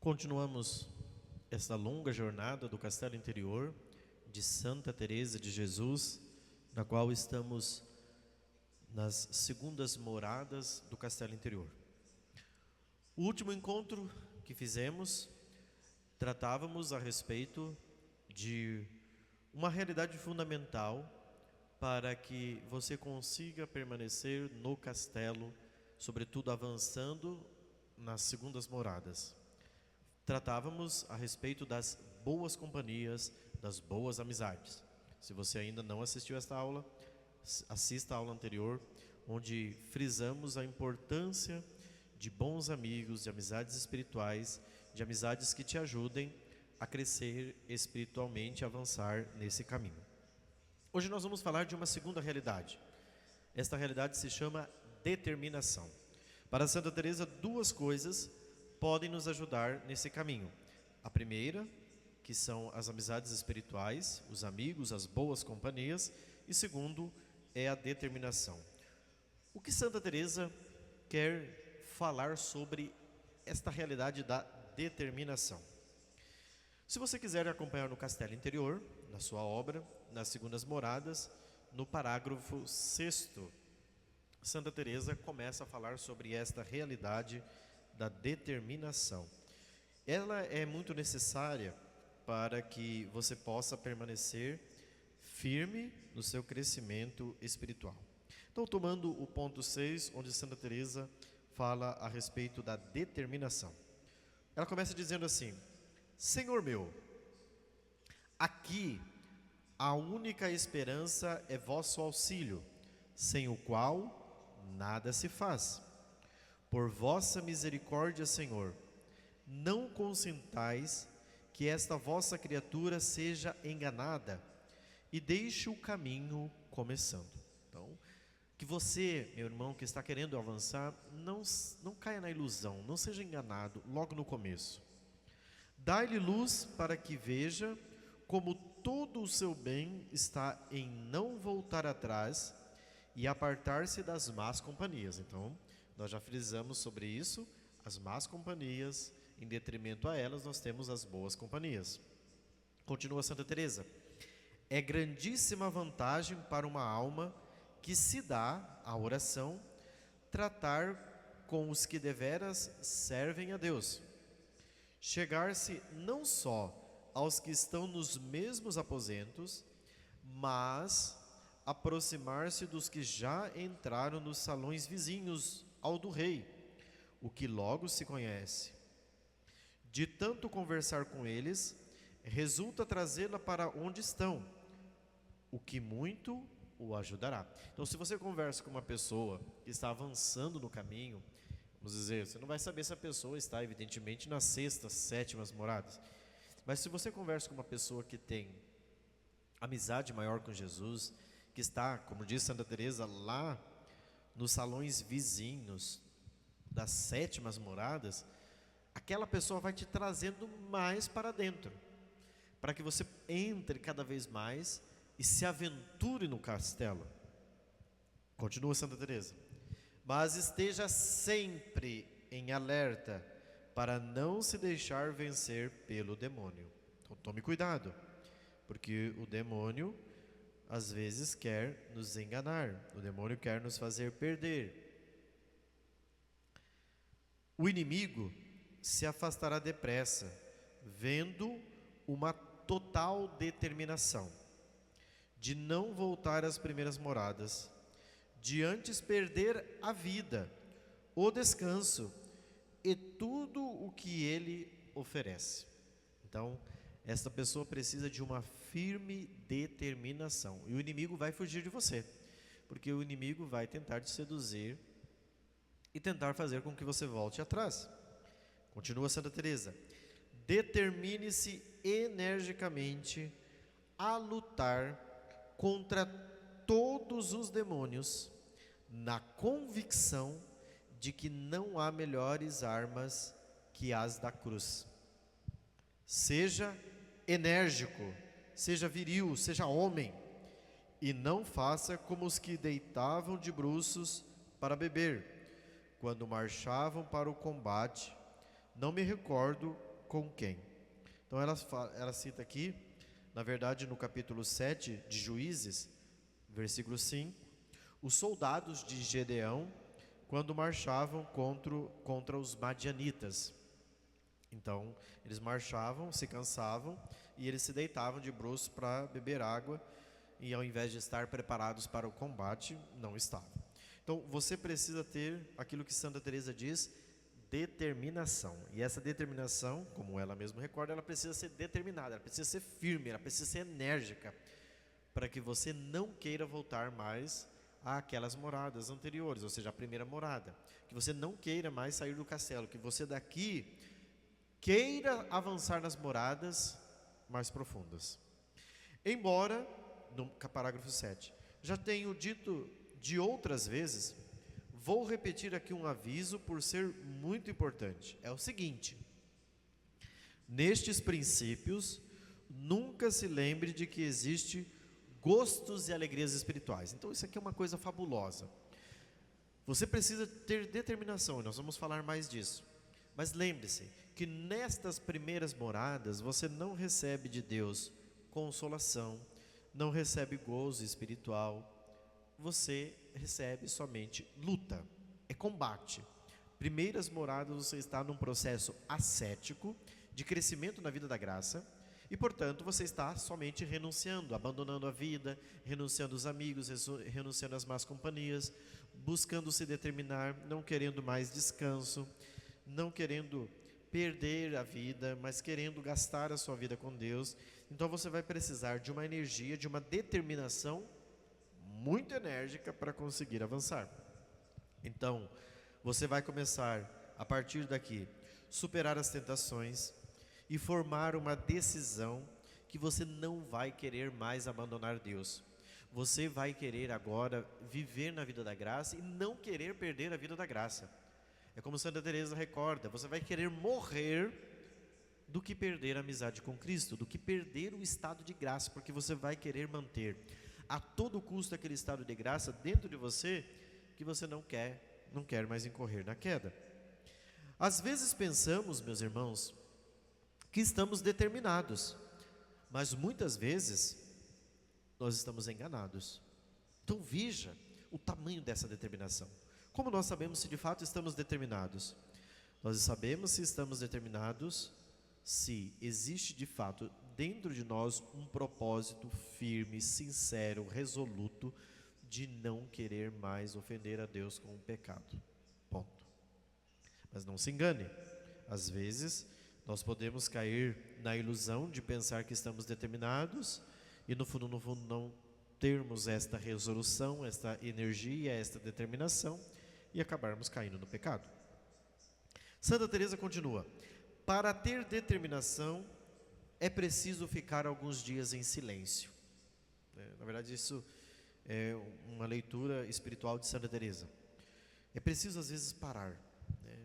Continuamos esta longa jornada do Castelo Interior de Santa Teresa de Jesus, na qual estamos nas segundas moradas do Castelo Interior. O último encontro que fizemos, tratávamos a respeito de uma realidade fundamental para que você consiga permanecer no castelo, sobretudo avançando nas segundas moradas. Tratávamos a respeito das boas companhias, das boas amizades. Se você ainda não assistiu esta aula, assista a aula anterior, onde frisamos a importância de bons amigos, de amizades espirituais, de amizades que te ajudem a crescer espiritualmente, a avançar nesse caminho. Hoje nós vamos falar de uma segunda realidade. Esta realidade se chama determinação. Para Santa Teresa, duas coisas podem nos ajudar nesse caminho. A primeira, que são as amizades espirituais, os amigos, as boas companhias, e segundo, é a determinação. O que Santa Teresa quer falar sobre esta realidade da determinação? Se você quiser acompanhar no Castelo Interior, na sua obra, nas segundas moradas, no parágrafo 6º, Santa Teresa começa a falar sobre esta realidade da determinação. Ela é muito necessária para que você possa permanecer firme no seu crescimento espiritual. Então, tomando o ponto 6, onde Santa Teresa fala a respeito da determinação. Ela começa dizendo assim: Senhor meu, aqui a única esperança é vosso auxílio, sem o qual nada se faz. Por vossa misericórdia, Senhor, não consintais que esta vossa criatura seja enganada e deixe o caminho começando. Então, que você, meu irmão, que está querendo avançar, não caia na ilusão, não seja enganado logo no começo. Dai-lhe luz para que veja como todo o seu bem está em não voltar atrás e apartar-se das más companhias. Então, nós já frisamos sobre isso, as más companhias, em detrimento a elas, nós temos as boas companhias. Continua Santa Teresa: é grandíssima vantagem para uma alma que se dá à oração tratar com os que deveras servem a Deus, chegar-se não só aos que estão nos mesmos aposentos, mas aproximar-se dos que já entraram nos salões vizinhos ao do rei, o que logo se conhece. De tanto conversar com eles, resulta trazê-la para onde estão, o que muito o ajudará. Então, se você conversa com uma pessoa que está avançando no caminho, vamos dizer, você não vai saber se a pessoa está, evidentemente, nas sextas, sétimas moradas. Mas se você conversa com uma pessoa que tem amizade maior com Jesus, que está, como diz Santa Teresa, lá nos salões vizinhos das sétimas moradas, aquela pessoa vai te trazendo mais para dentro, para que você entre cada vez mais e se aventure no castelo. Continua Santa Teresa: mas esteja sempre em alerta para não se deixar vencer pelo demônio. Então tome cuidado, porque o demônio às vezes quer nos enganar, o demônio quer nos fazer perder. O inimigo se afastará depressa, vendo uma total determinação de não voltar às primeiras moradas, de antes perder a vida, o descanso e tudo o que ele oferece. Então, esta pessoa precisa de uma firme determinação. E o inimigo vai fugir de você, porque o inimigo vai tentar te seduzir e tentar fazer com que você volte atrás. Continua Santa Teresa: determine-se energicamente a lutar contra todos os demônios, na convicção de que não há melhores armas que as da cruz. Seja enérgico, seja viril, seja homem, e não faça como os que deitavam de bruços para beber, quando marchavam para o combate. Não me recordo com quem? Então ela cita aqui, na verdade no capítulo 7 de Juízes, versículo 5, os soldados de Gedeão, quando marchavam contra os madianitas. Então, eles marchavam, se cansavam e eles se deitavam de bruços para beber água, e ao invés de estar preparados para o combate, não estavam. Então, você precisa ter aquilo que Santa Teresa diz, determinação. E essa determinação, como ela mesma recorda, ela precisa ser determinada, ela precisa ser firme, ela precisa ser enérgica, para que você não queira voltar mais àquelas moradas anteriores, ou seja, a primeira morada. Que você não queira mais sair do castelo, que você daqui queira avançar nas moradas mais profundas. Embora, no parágrafo 7, já tenho dito de outras vezes, vou repetir aqui um aviso por ser muito importante. É o seguinte: nestes princípios, nunca se lembre de que existe gostos e alegrias espirituais. Então isso aqui é uma coisa fabulosa. Você precisa ter determinação, e nós vamos falar mais disso. Mas lembre-se que nestas primeiras moradas você não recebe de Deus consolação, não recebe gozo espiritual, você recebe somente luta, é combate. Primeiras moradas você está num processo ascético, de crescimento na vida da graça, e portanto você está somente renunciando, abandonando a vida, renunciando aos amigos, renunciando às más companhias, buscando se determinar, não querendo mais descanso, não querendo perder a vida, mas querendo gastar a sua vida com Deus. Então você vai precisar de uma energia, de uma determinação muito enérgica para conseguir avançar. Então, você vai começar, a partir daqui, superar as tentações e formar uma decisão que você não vai querer mais abandonar Deus. Você vai querer agora viver na vida da graça e não querer perder a vida da graça. É como Santa Teresa recorda, você vai querer morrer do que perder a amizade com Cristo, do que perder o estado de graça, porque você vai querer manter a todo custo aquele estado de graça dentro de você, que você não quer mais incorrer na queda. Às vezes pensamos, meus irmãos, que estamos determinados, mas muitas vezes nós estamos enganados. Então veja o tamanho dessa determinação. Como nós sabemos se de fato estamos determinados? Nós sabemos se estamos determinados se existe de fato dentro de nós um propósito firme, sincero, resoluto de não querer mais ofender a Deus com o pecado. Ponto. Mas não se engane, às vezes nós podemos cair na ilusão de pensar que estamos determinados e no fundo não termos esta resolução, esta energia, esta determinação e acabarmos caindo no pecado. Santa Teresa continua: para ter determinação é preciso ficar alguns dias em silêncio. Na verdade, isso é uma leitura espiritual de Santa Teresa. É preciso às vezes parar, né?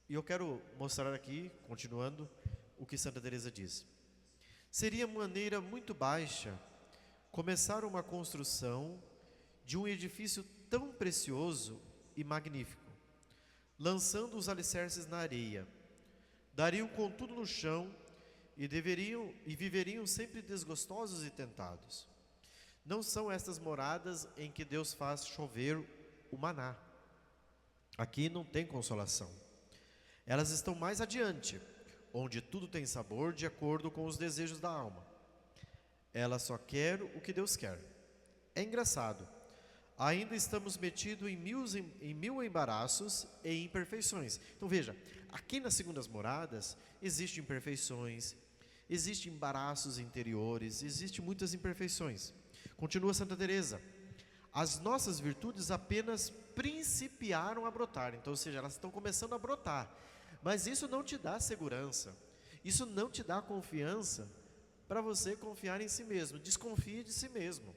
E eu quero mostrar aqui, continuando, o que Santa Teresa diz. Seria maneira muito baixa começar uma construção de um edifício tão precioso e magnífico, lançando os alicerces na areia. Dariam com tudo no chão e viveriam sempre desgostosos e tentados. Não são estas moradas em que Deus faz chover o maná. Aqui não tem consolação. Elas estão mais adiante, onde tudo tem sabor de acordo com os desejos da alma. Ela só quer o que Deus quer. É engraçado. Ainda estamos metidos em mil embaraços e imperfeições. Então veja, aqui nas segundas moradas existem imperfeições, existem embaraços interiores, existem muitas imperfeições. Continua Santa Teresa: as nossas virtudes apenas principiaram a brotar. Então, ou seja, elas estão começando a brotar, mas isso não te dá segurança, isso não te dá confiança para você confiar em si mesmo. Desconfie de si mesmo.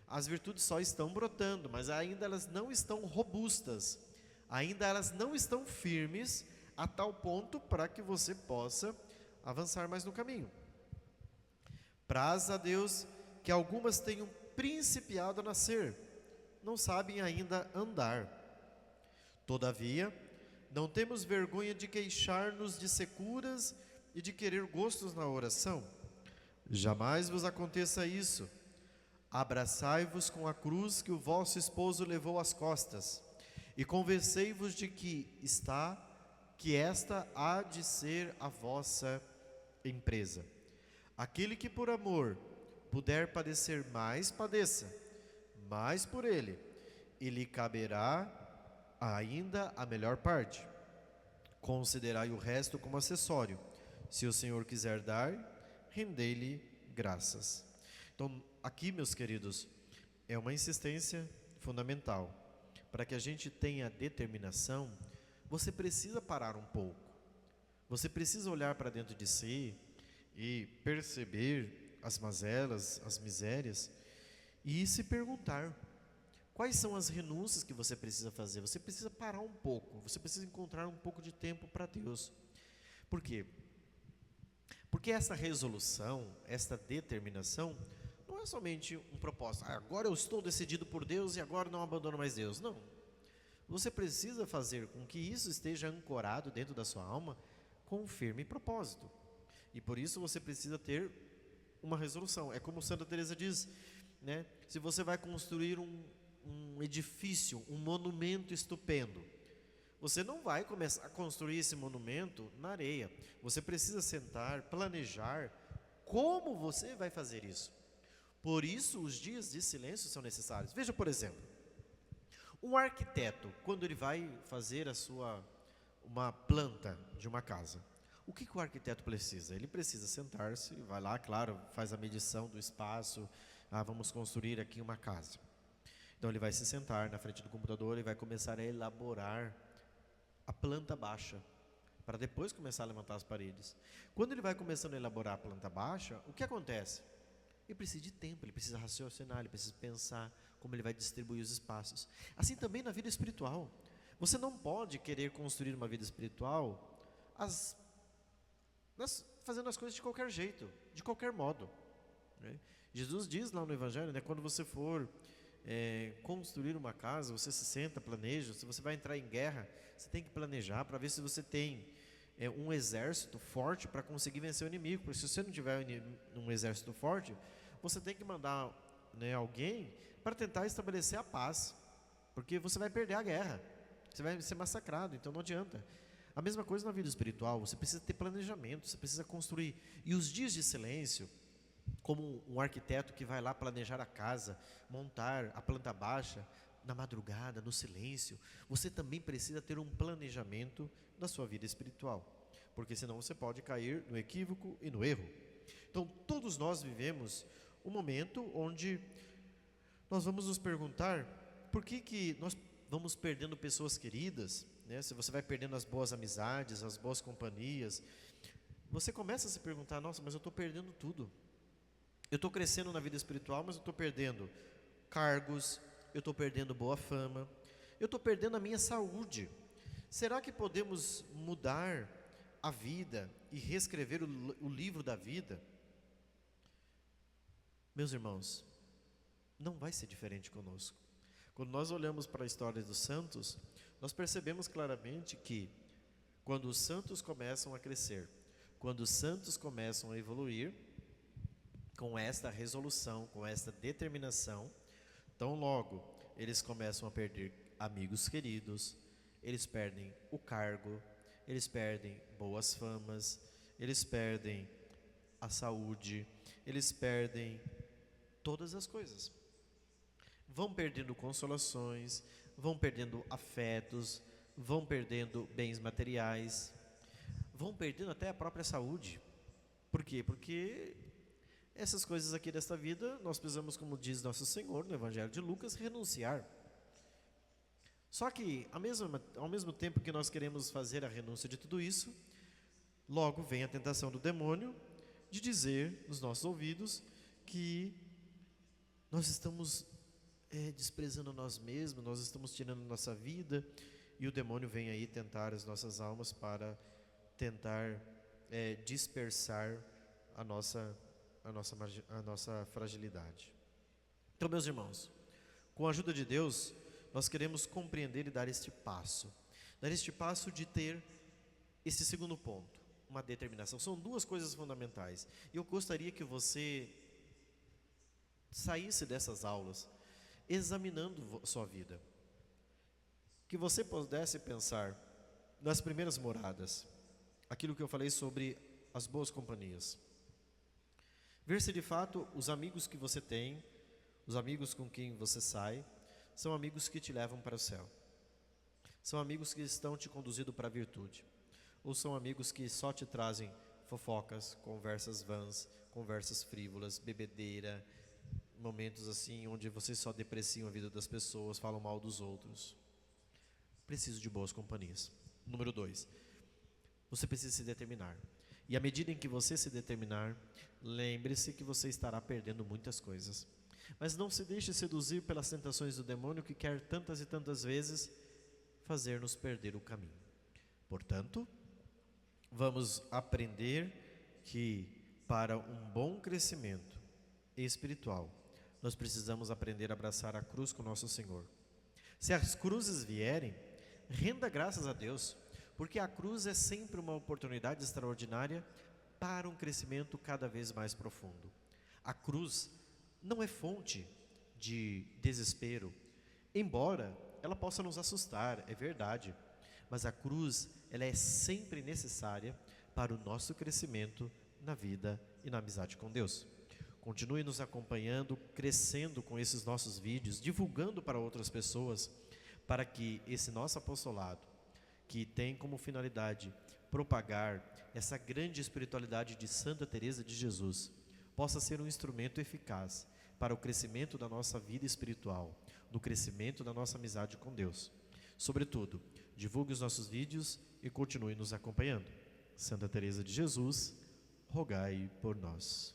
As virtudes só estão brotando, mas ainda elas não estão robustas, ainda elas não estão firmes a tal ponto para que você possa avançar mais no caminho. Praz a Deus que algumas tenham principiado a nascer, não sabem ainda andar. Todavia, não temos vergonha de queixar-nos de securas e de querer gostos na oração? Jamais vos aconteça isso. Abraçai-vos com a cruz que o vosso esposo levou às costas, e convencei-vos de que esta há de ser a vossa empresa. Aquele que por amor puder padecer mais, padeça, mais por ele, e lhe caberá ainda a melhor parte. Considerai o resto como acessório. Se o Senhor quiser dar, rendei-lhe graças. Então, aqui, meus queridos, é uma insistência fundamental. Para que a gente tenha determinação, você precisa parar um pouco. Você precisa olhar para dentro de si e perceber as mazelas, as misérias, e se perguntar: quais são as renúncias que você precisa fazer? Você precisa parar um pouco, você precisa encontrar um pouco de tempo para Deus. Por quê? Porque essa resolução, esta determinação, não é somente um propósito. Agora eu estou decidido por Deus e agora não abandono mais Deus. Não. Você precisa fazer com que isso esteja ancorado dentro da sua alma com um firme propósito. E por isso você precisa ter uma resolução. É como Santa Teresa diz, né? Se você vai construir um edifício, um monumento estupendo, você não vai começar a construir esse monumento na areia. Você precisa sentar, planejar como você vai fazer isso. Por isso os dias de silêncio são necessários. Veja, por exemplo, um arquiteto, quando ele vai fazer uma planta de uma casa, o que o arquiteto precisa? Ele precisa sentar-se, vai lá, claro, faz a medição do espaço. Vamos construir aqui uma casa. Então ele vai se sentar na frente do computador e vai começar a elaborar a planta baixa, para depois começar a levantar as paredes. Quando ele vai começando a elaborar a planta baixa, o que acontece? Ele precisa de tempo, ele precisa raciocinar, ele precisa pensar como ele vai distribuir os espaços. Assim também na vida espiritual. Você não pode querer construir uma vida espiritual fazendo as coisas de qualquer jeito, de qualquer modo, né? Jesus diz lá no Evangelho, né, quando você for construir uma casa, você se senta, planeja. Se você vai entrar em guerra, você tem que planejar para ver se você tem um exército forte para conseguir vencer o inimigo. Porque se você não tiver um exército forte, você tem que mandar, né, alguém para tentar estabelecer a paz, porque você vai perder a guerra, você vai ser massacrado, então não adianta. A mesma coisa na vida espiritual, você precisa ter planejamento, você precisa construir. E os dias de silêncio, como um arquiteto que vai lá planejar a casa, montar a planta baixa, na madrugada, no silêncio, você também precisa ter um planejamento da sua vida espiritual, porque senão você pode cair no equívoco e no erro. Então todos nós vivemos um momento onde nós vamos nos perguntar por que nós vamos perdendo pessoas queridas, né? Se você vai perdendo as boas amizades, as boas companhias, você começa a se perguntar: nossa, mas eu estou perdendo tudo. Eu estou crescendo na vida espiritual, mas eu estou perdendo cargos, eu estou perdendo boa fama, eu estou perdendo a minha saúde. Será que podemos mudar a vida e reescrever o livro da vida? Meus irmãos, não vai ser diferente conosco. Quando nós olhamos para a história dos santos, nós percebemos claramente que quando os santos começam a crescer, quando os santos começam a evoluir, com esta resolução, com esta determinação, tão logo eles começam a perder amigos queridos, eles perdem o cargo, eles perdem boas famas, eles perdem a saúde, eles perdem todas as coisas. Vão perdendo consolações, vão perdendo afetos, vão perdendo bens materiais, vão perdendo até a própria saúde. Por quê? Porque essas coisas aqui desta vida, nós precisamos, como diz nosso Senhor no Evangelho de Lucas, renunciar. Só que, ao mesmo tempo que nós queremos fazer a renúncia de tudo isso, logo vem a tentação do demônio de dizer nos nossos ouvidos que nós estamos desprezando nós mesmos, nós estamos tirando nossa vida, e o demônio vem aí tentar as nossas almas para tentar dispersar a nossa fragilidade. Então, meus irmãos, com a ajuda de Deus, nós queremos compreender e dar este passo de ter esse segundo ponto, uma determinação. São duas coisas fundamentais. E eu gostaria que você saísse dessas aulas examinando sua vida. Que você pudesse pensar nas primeiras moradas, aquilo que eu falei sobre as boas companhias. Ver se de fato os amigos que você tem, os amigos com quem você sai, são amigos que te levam para o céu. São amigos que estão te conduzindo para a virtude. Ou são amigos que só te trazem fofocas, conversas vãs, conversas frívolas, bebedeira, momentos assim onde vocês só depreciam a vida das pessoas, falam mal dos outros. Preciso de boas companhias. Número 2, você precisa se determinar. E à medida em que você se determinar, lembre-se que você estará perdendo muitas coisas. Mas não se deixe seduzir pelas tentações do demônio que quer tantas e tantas vezes fazer-nos perder o caminho. Portanto, vamos aprender que para um bom crescimento espiritual, nós precisamos aprender a abraçar a cruz com nosso Senhor. Se as cruzes vierem, renda graças a Deus, porque a cruz é sempre uma oportunidade extraordinária para um crescimento cada vez mais profundo. A cruz não é fonte de desespero, embora ela possa nos assustar, é verdade, mas a cruz, ela é sempre necessária para o nosso crescimento na vida e na amizade com Deus. Continue nos acompanhando, crescendo com esses nossos vídeos, divulgando para outras pessoas, para que esse nosso apostolado, que tem como finalidade propagar essa grande espiritualidade de Santa Teresa de Jesus, possa ser um instrumento eficaz para o crescimento da nossa vida espiritual, no crescimento da nossa amizade com Deus. Sobretudo, divulgue os nossos vídeos e continue nos acompanhando. Santa Teresa de Jesus, rogai por nós.